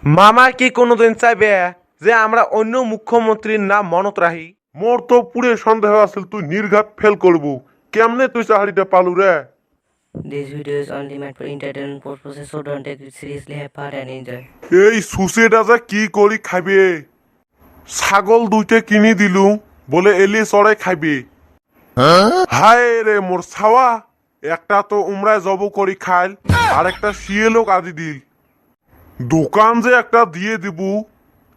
মামা কি কোনোদিন চাইবে যে আমরা অন্য মুখ্যমন্ত্রীর নাম মনত রাখি? মোর তো পুরে সন্দেহ আছিল তুই নির্ঘাত ফেল করবু। কেমনে তুই চাকরিটা পালু রে? This video is only meant for entertainment purposes, so don't take it seriously. Have fun and enjoy. এই সুসেটা যে কি করি খাবে? ছাগল দুইটা কিনি দিলু বলে এলি চড়াই খাবে। হায় রে মোর ছাওয়া, একটা তো উমরায় জব করি খাইল, আর একটা শিয়েলোক আদি দিল। দোকান যে একটা দিয়ে দিবু,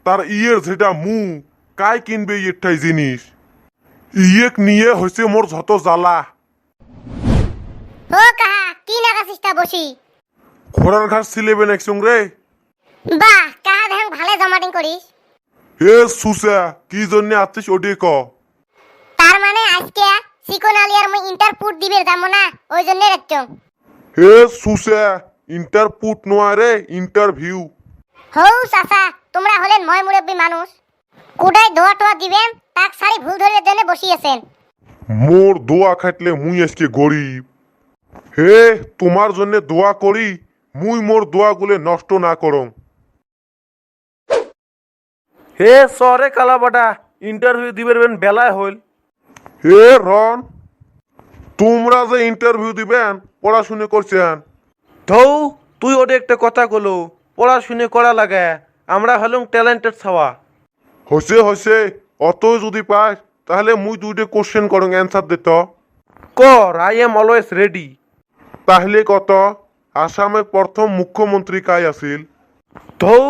তার ইয়ের যেটা মু কাই কিনবে ইয়েরটাই জিনিস। ইয়েক নিয়ে হয়েছে মোর যত জ্বালা। ও কাহা কি নাগাছিসটা বসি? খোরার ঘাট সিলেবেন একসঙ্গ রে। বাহ, কাহা দেখ ভালে জমাটিং করিস। হে সুসা, কি জন্য আছিস ওটি ক। তার মানে আজকে চিকন আলিয়ার মুই ইন্টারপুট দিবের যাবো না, ওই জন্য রাখছো। হে সুসা, ইন্টারপুট নয় রে, ইন্টারভিউ। হৌ চাচা, তোমরা হলেন ময় মুরব্বী মানুষ, কোটায় দোয়া টোয়া দিবেন তাক সারি ভুল ধরে জন্য বসিয়েছেন। মোর দোয়া খাটলে মুই আজকে গরিব। হে তোমার জন্য দোয়া করি, মুই মোর দোয়াগুলো নষ্ট না করং। হে সরে কালাবাটা, ইন্টারভিউ দিবেন বেলায় হইল। হে রন, তোমরা যে ইন্টারভিউ দিবেন পড়াশুনে করছেন? ধৌ তুই ওটা একটা কথা কলো, পড়াশুনে করা লাগে, আমরা হলাম ট্যালেন্টেড ছাওয়া। হসে হসে, অত যদি পাস তাহলে মুই দুইটা কোশ্চেন করং, অ্যান্সার দিত। কর, আই এম অলওয়েজ রেডি। তাহলে কত, আসামের প্রথম মুখ্যমন্ত্রী কাই আছিল? ধৌ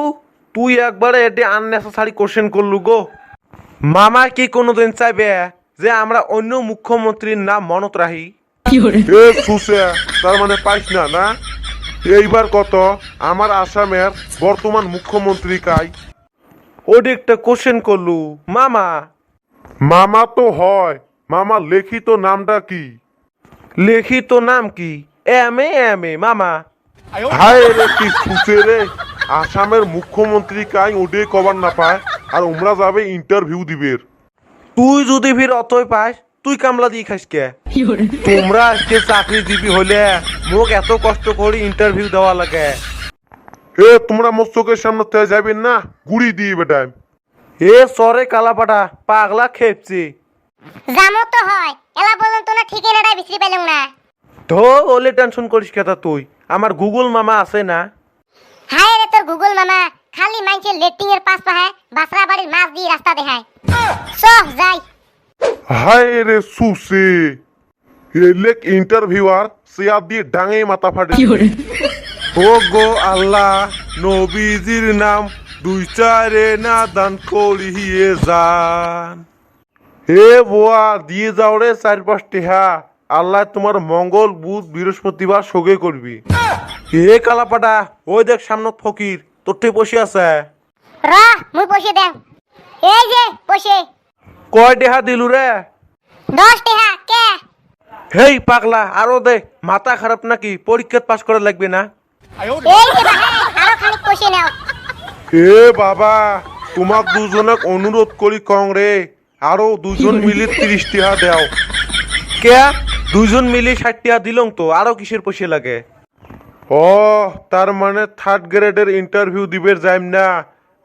তুই একবারে এটি আননেসেসারি কোশ্চেন করলু গো। মামা কি কোনোদিন চাইবে যে আমরা অন্য মুখ্যমন্ত্রীর নাম মনত রাখি? হে সুসে, তার মানে পাইস না না? এইবার কত, আমার আসামের বর্তমান মুখ্যমন্ত্রী কাই? ওটি একটা কোশ্চেন করলু মামা। মামা তো হয়, মামা লিখিত নামটা কি? লিখিত নাম কি? এম এ মামা। হায় রে কি সুসে রে, আসামের মুখ্যমন্ত্রী কাই ওডে কবার না পায়, আর ওমরা যাবে ইন্টারভিউ দিবের। তুই যদি ভিড় অতই পাস, তুই কামলা দিয়ে খাস কে? তোমরা আজকে চাকরিজীবী হলে মোক এত কষ্ট করে ইন্টারভিউ দেওয়া লাগে। এ তোমরা মোর চোখের সামনে থেকে যাবেন না, গুড়ি দিয়ে বেটায়। এ সরে কালাপাটা, পাগলা খেপছি। জামো তো হয়, এলা পর্যন্ত না ঠিকানাটা বিচরি পেলাম না। ধো ওলে টেনশন করিস কেতা তুই, আমার গুগল মামা আছে না। হায় রে তোর গুগল মামা, খালি মাইনছে লেটিং এর পাশ পাহায় বাসরা বাড়ির মাছ দিয়ে রাস্তা দেখায়। সব যাই। হায় রে সুসে, এলেক ইন্টারভিউয়ার চেয়ার দিয়ে ডাঙে মাথা ফাটে। ও গো আল্লাহ, নবীজির নাম দুই চারে না দান করিয়ে যান। হে বোয়া, দিয়ে যাও রে 4-5টি, হ্যাঁ আল্লাহ তোমার মঙ্গল বুধ বৃহস্পতিবার সগে করবি। হে কালাপাটা, ওই দেখ সামনে ফকির তোর থেকে বসে আছে। র মুই পয়সা দেন, এই যে পয়সা। কয় দেহা দিলু রে? 10 টাকা কে? হেই পাগলা, আরো দে, মাথা খারাপ নাকি? পরীক্ষা পাস করা লাগবে না? এই যে ভাই, আরো খানিক পয়সা নাও। হে বাবা, তোমাক দুজনক অনুরোধ করি কং রে, আরো দুজন মিলে 30 টাকা দেও। কে? দুইজন মিলে 60 টাকা দিলং তো, আরো কিসের পয়সা লাগে? ও তার মানে থার্ড গ্রেডের ইন্টারভিউ দিবের যাইম না,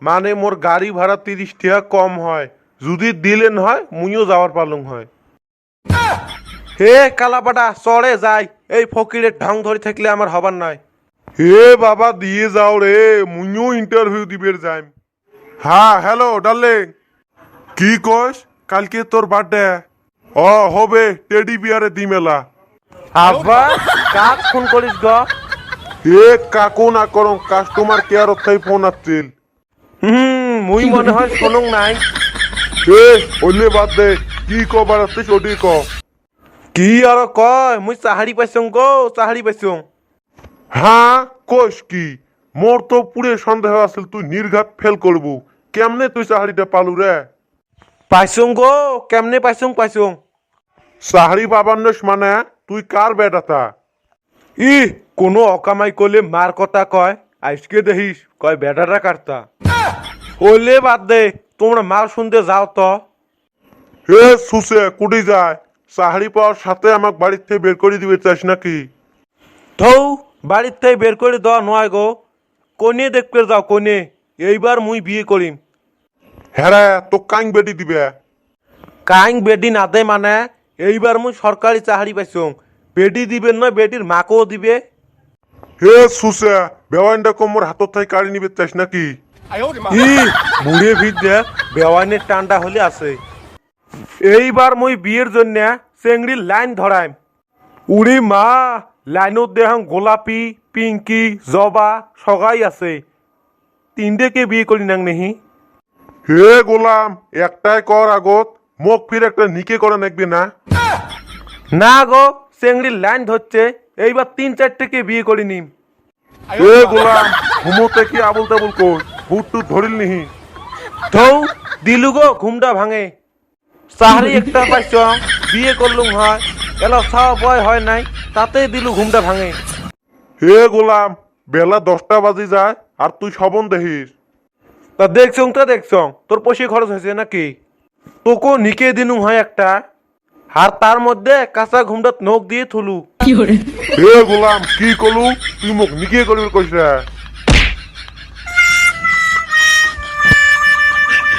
মানে মোর গাড়ি ভাড়া 30 টাকা কম হয়, যদি দিলেন হয় মুইও যাওয়ার পালং হয়। হে কালাপাটা, চড়ে যাই, এই ফকিরের ঢং ধরে থাকলে আমার হবার নয়। হে বাবা দিয়ে যাও রে, মুইও ইন্টারভিউ দিবের যাইম। হ্যাঁ হ্যালো ডার্লিং, কি কস? কালকে তোর বার্থডে? হবে, টেডি বিয়ারে দি মেলা। আব্বা, কাক ফোন করিস গ? এ কাকু না করো, কাস্টমার কেয়ার অথাই ফোন আসছিল। মুই মনে হয় শোনং নাই। এ ওলে বাদ দে, কি কবার আসছিস ওটি ক। কি আর কয়, মুই চাহারি পাইছং গো, চাহারি পাইছং। হ্যাঁ কস কি? মোর তো পুরে সন্দেহ আছিল তুই নির্ঘাত ফেল করবু। কেমনে তুই চাহারিটা পালু রে? পাইছং গো, কেমনে পাইছং? চাহারি পাবান্নস মানে তুই কার বেটাতা? ই কোনো অকামাই করলে মার কথা কয়, আজকে দেখিস কয় বেটাটা কাটতা। ওলে বাদ দে, তোমরা মার শুনতে যাও তো। হে সুসে, কুটি যায়? চাহারি পাওয়ার সাথে আমাকে বাড়ির থেকে বের করে দিবে চাস নাকি? ধৌ বাড়ির থেকে বের করে দেওয়া নয় গো, কোনে দেখতে যাও, কোনে এইবার মুই বিয়ে করিম। হ্যাঁ তো কাং বেটি দিবে। কাইং বেডি না দে মানে এইবার মুই সরকারি চাকরি পাইছং, বেডি দিবেন নয় বেডির মাকেও দিবে। হে সুসে বেওয়াইনটা কোমর হাতত থাই কাড়ি নিবে চাস নাকি? ই মুড়ে ভিজে বেওয়ানের টান্ডা হলে আছে। এইবার মুই বিয়ের জন্য চেংড়ির লাইন ধরাইম। উড়ি মা, লাইনত দেহাং গোলাপি, পিঙ্কি, জবা সগাই আছে। তিনটেকে বিয়ে করি নাং নেহি। হে গোলাম একটাই কর আগত, মোক ফির একটা নিকে করে নাকবি না। না গো, চেংড়ির লাইন ধরছে, এইবার 3-4টেকে বিয়ে করে নিম। এ গোলাম ঘুমোতে কি আবুল তাবুল কই, ভূত টুত ধরিল নিহি। ধৌ দিলু গো ঘুমটা ভাঙে। চাহারি একটা পাইছ, বিয়ে করলুম হয়, এলা ছাওয়া বয় হয় নাই, তাতেই দিলু ঘুমটা ভাঙে। হে গোলাম বেলা 10টা বাজি যায় আর তুই সবন দেখিস। তা দেখছং তো দেখছং, তোর পয়সা খরচ হয়েছে নাকি? তোকে নিকে দিনু হয় একটা, আর তার মধ্যে কাঁচা ঘুমটাত নখ দিয়ে থুলু। হে গোলাম কি কলু, তুই মোক নিকে করিবি কইস।